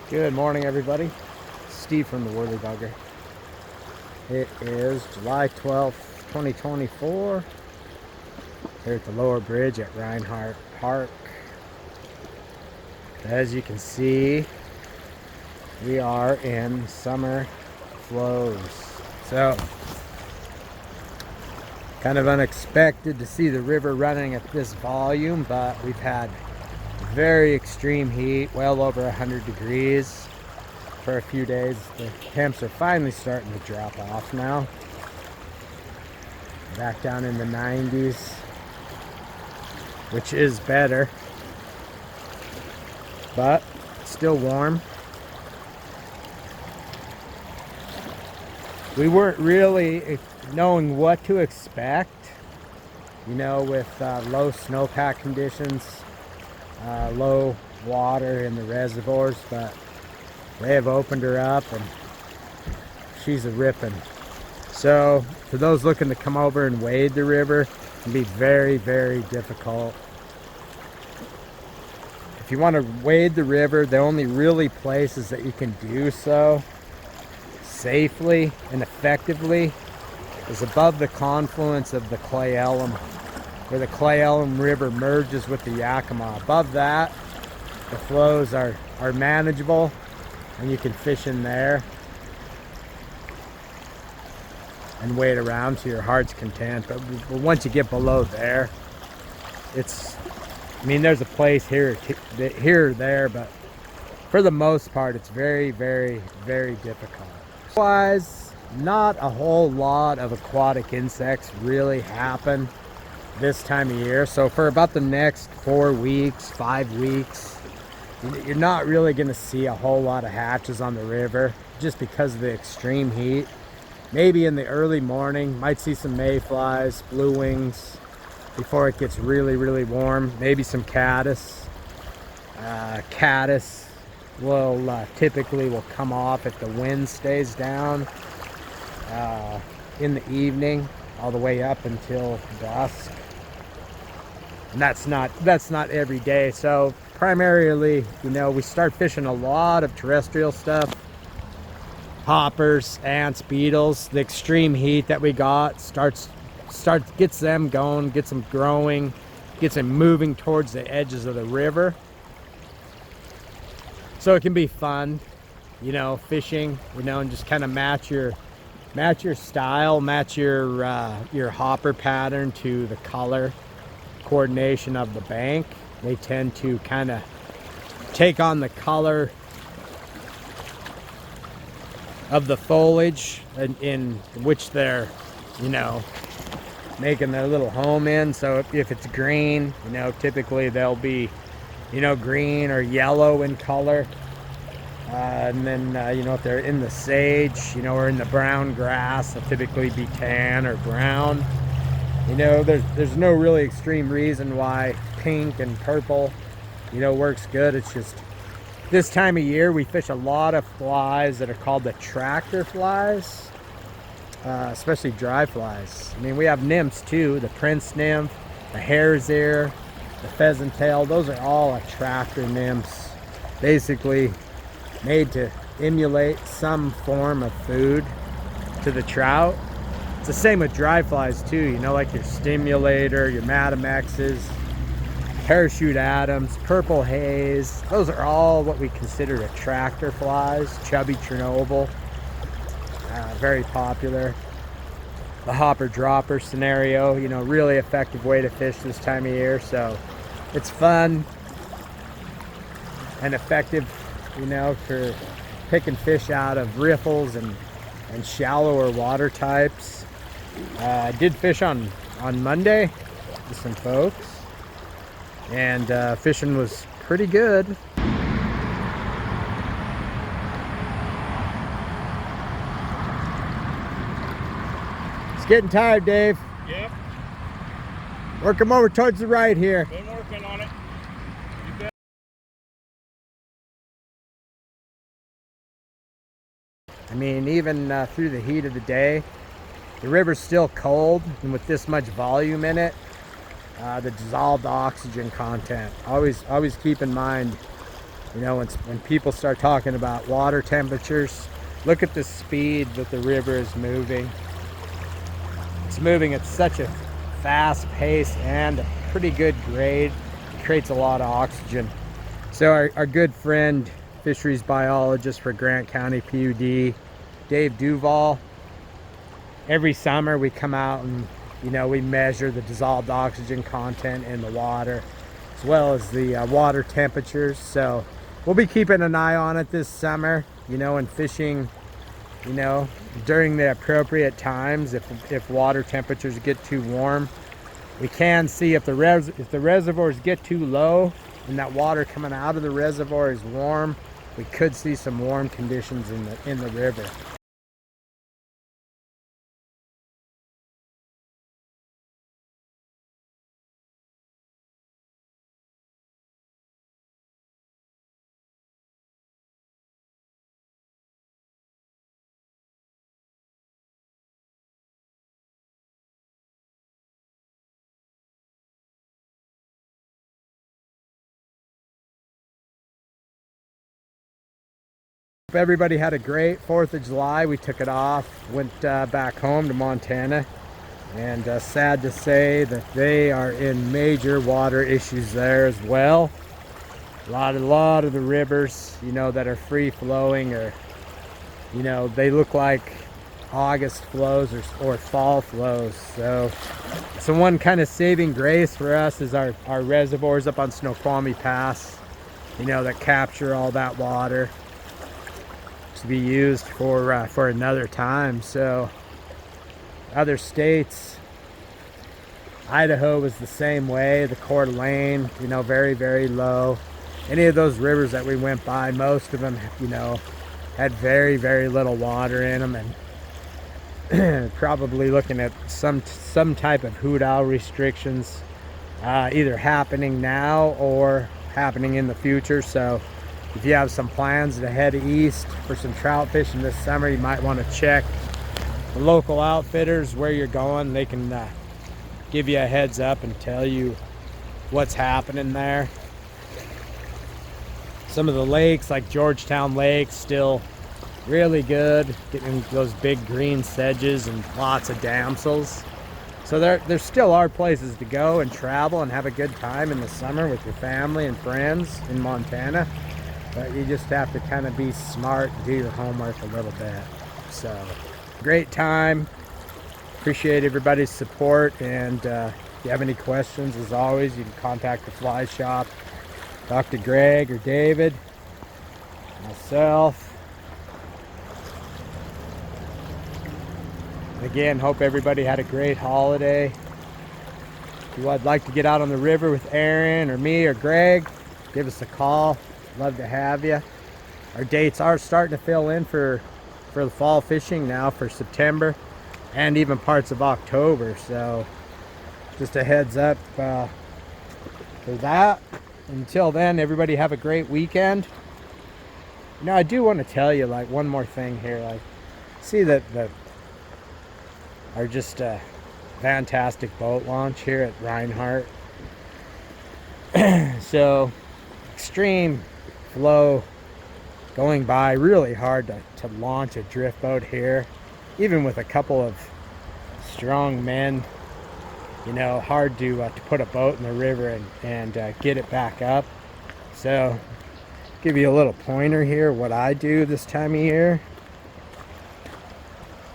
Good morning, everybody. Steve from the Worley Bugger. It is July 12th, 2024. Here at the lower bridge at Rinehart Park. As you can see, we are in summer flows. So, kind of unexpected to see the river running at this volume, but we've had very extreme heat, well over 100 degrees for a few days. The temps are finally starting to drop off now. Back down in the 90s, which is better, but still warm. We weren't really knowing what to expect, you know, with low snowpack conditions. Low water in the reservoirs, but they have opened her up and she's a ripping. So for those looking to come over and wade the river, it can be very, very difficult. If you want to wade the river, the only really places that you can do so safely and effectively is above the confluence of the Clay Ellum, where the Clay Ellum River merges with the Yakima. Above that, the flows are manageable and you can fish in there and wade around to your heart's content. But once you get below there, there's a place here or there, but for the most part, it's very, very, very difficult. Otherwise, not a whole lot of aquatic insects really happen this time of year. So for about the next 4 weeks, 5 weeks, you're not really going to see a whole lot of hatches on the river just because of the extreme heat. Maybe in the early morning, might see some mayflies, blue wings before it gets really, really warm. Maybe some caddis. Caddis will typically come off if the wind stays down in the evening all the way up until dusk. And that's not every day. So primarily, you know, we start fishing a lot of terrestrial stuff, hoppers, ants, beetles. The extreme heat that we got gets them going, gets them growing, gets them moving towards the edges of the river. So it can be fun, you know, fishing, you know, and just kind of match your style, match your hopper pattern to the color coordination of the bank. They tend to kind of take on the color of the foliage in which they're, you know, making their little home in. So if it's green, you know, typically they'll be, you know, green or yellow in color. And then, you know, if they're in the sage, you know, or in the brown grass, they'll typically be tan or brown. You know, there's no really extreme reason why pink and purple, you know, works good. It's just this time of year we fish a lot of flies that are called the tractor flies, especially dry flies. I mean, we have nymphs too, the prince nymph, the hare's ear, the pheasant tail. Those are all attractor nymphs, basically made to emulate some form of food to the trout. It's the same with dry flies too, you know, like your stimulator, your Madamexes, parachute Adams, purple haze. Those are all what we consider attractor flies. Chubby Chernobyl, very popular. The hopper dropper scenario, you know, really effective way to fish this time of year. So it's fun and effective, you know, for picking fish out of riffles and shallower water types. I did fish on Monday with some folks, and fishing was pretty good. It's getting tired, Dave. Yep. Work them over towards the right here. Been working on it. You bet. I mean, even through the heat of the day, the river's still cold, and with this much volume in it, the dissolved oxygen content. Always keep in mind You know, when people start talking about water temperatures, look at the speed that the river is moving. It's moving at such a fast pace and a pretty good grade. It creates a lot of oxygen. So our good friend, fisheries biologist for Grant County PUD, Dave Duval, every summer we come out and, you know, we measure the dissolved oxygen content in the water, as well as the water temperatures. So we'll be keeping an eye on it this summer, you know, and fishing, you know, during the appropriate times. If water temperatures get too warm, we can see if the reservoirs get too low and that water coming out of the reservoir is warm, we could see some warm conditions in the river. Hope everybody had a great 4th of July. We took it off, went back home to Montana, and sad to say that they are in major water issues there as well. A lot of the rivers, you know, that are free flowing, or, you know, they look like August flows or fall flows. So one kind of saving grace for us is our reservoirs up on Snoqualmie Pass, you know, that capture all that water to be used for another time. So other states, Idaho was the same way. The Coeur d'Alene, you know, very, very low. Any of those rivers that we went by, most of them, you know, had very, very little water in them, and probably looking at some type of hoot owl restrictions either happening now or happening in the future. So if you have some plans to head east for some trout fishing this summer, you might want to check the local outfitters where you're going. They can give you a heads up and tell you what's happening there. Some of the lakes, like Georgetown Lake, still really good, getting those big green sedges and lots of damsels. So there still are places to go and travel and have a good time in the summer with your family and friends in Montana. But you just have to kind of be smart and do your homework a little bit. So great time. Appreciate everybody's support. And if you have any questions, as always, you can contact the fly shop, talk to Greg or David, myself. Again, hope everybody had a great holiday. If you would like to get out on the river with Aaron or me or Greg, give us a call. Love to have you. Our dates are starting to fill in for the fall fishing now for September and even parts of October. So just a heads up for that. Until then, everybody have a great weekend. You know, I do want to tell you, like, one more thing here. Like, see that are just a fantastic boat launch here at Rinehart. So extreme flow going by, really hard to launch a drift boat here, even with a couple of strong men. You know, hard to put a boat in the river and get it back up. So give you a little pointer here what I do this time of year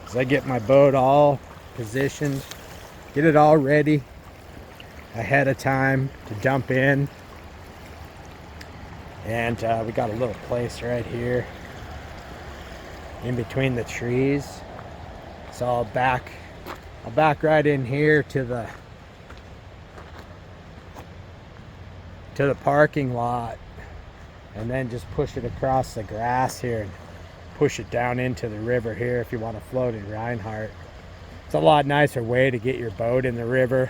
is I get my boat all positioned, get it all ready ahead of time to dump in. And we got a little place right here in between the trees. So I'll back right in here to the parking lot, and then just push it across the grass here and push it down into the river here if you want to float in Rinehart. It's a lot nicer way to get your boat in the river.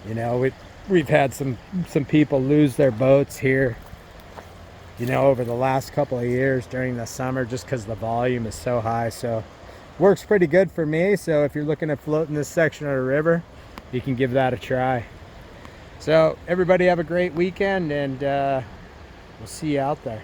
You know, we've had some people lose their boats here, you know, over the last couple of years during the summer, just because the volume is so high. So works pretty good for me. So if you're looking at floating this section of the river, you can give that a try. So everybody have a great weekend, and We'll see you out there.